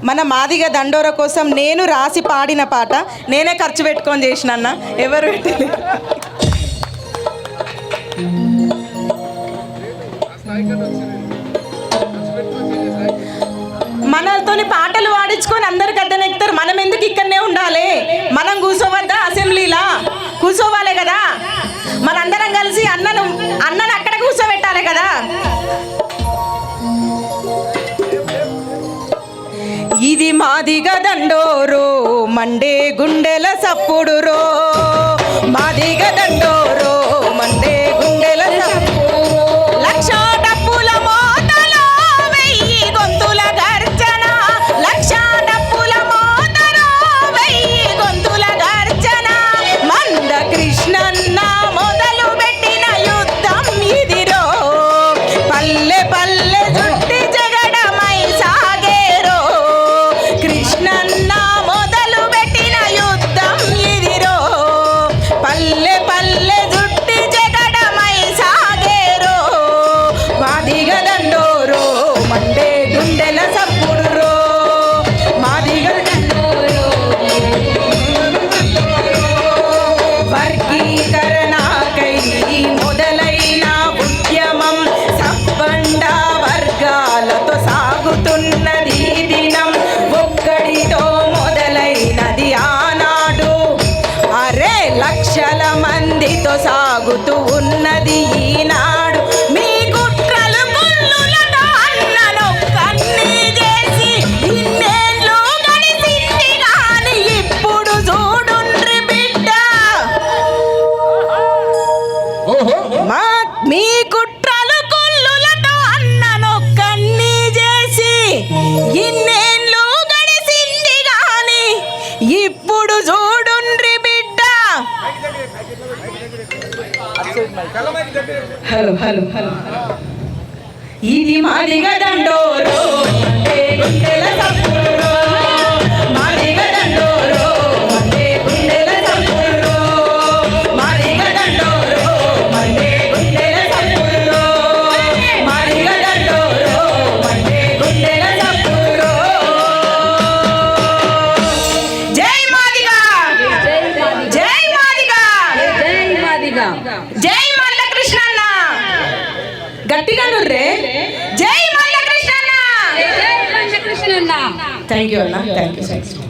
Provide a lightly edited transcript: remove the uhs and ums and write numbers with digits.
మన మాదిగ దండోర కోసం నేను రాసి పాడిన పాట, నేనే ఖర్చు పెట్టుకొని చేసిన అన్న, ఎవరు పెట్టలేదు. మనతోని పాటలు పాడించుకొని అందరు గద్దెనెక్కుతారు. మనం ఎందుకు ఇక్కడనే ఉండాలి? మనం కూర్చోవద్దా? అసెంబ్లీలా కూర్చోవాలి కదా. మనందరం కలిసి అన్నను అక్కడ కూర్చోబెట్టాలి కదా. ఇది మాదిగ దండోరో మండే గుండెల సప్పుడు రో, మాదిగ దండోరో మండే గుండెల సప్పుడు, లక్ష డప్పుల మోతలో వెయ్యి గొంతుల గర్జన, లక్ష డప్పుల మోతలో వెయ్యి గొంతుల గర్జన, మంద కృష్ణన్న మొదలు పెట్టిన యుద్ధం ఇదిరో, పల్లె పల్లె జుట్టి జగడమై సాగేరో, కృష్ణన్న మొదలు పెట్టిన యుద్ధం ఇదిరో, పల్లె పల్లె జుట్టి జగడమై సాగేరో, మాదిగ దండోరో మండే గుండెల సప్పుడు రో, మాదిగ దండోరో వర్గీకరణకై మొదలైన ఉద్యమం సబ్బండ వర్గాలతో సాగుతున్నది దినం, ఒక్కడితో మొదలైనది ఆనాడు, అరే లక్షల మందితో సాగుతూ ఉన్నది ఈనాడు, మీ కుట్రలు కుళ్ళులతో అన్ననొక్కన్ని చేసి ఇన్నేళ్ళు గడిచింది గాని ఇప్పుడు చూడుండ్రి బిడ్డ, మీ కుట్రలు కుళ్ళులతో అన్ననొక్కన్ని చేసి ఇన్నేళ్ళు గడిచింది గాని ఇప్పుడు చూడుండ్రి బిడ్డ. హలో హలో హలో ఇది మాదిగ దండోరో మండే గుండెల సప్పుడు రో, మాదిగ దండోరో మండే గుండెల సప్పుడు రో, మాదిగ దండోరో మండే గుండెల సప్పుడు రో, మాదిగ దండోరో మండే గుండెల సప్పుడు రో. జై మాదిగ, జై మాదిగ, జై మాదిగ, జై మల్ల కృష్ణన్న, గట్టిగా నుర్రే, జై మల్ల కృష్ణన్న. జై కృష్ణన్న. థ్యాంక్ యూ అన్న, థ్యాంక్ యూ.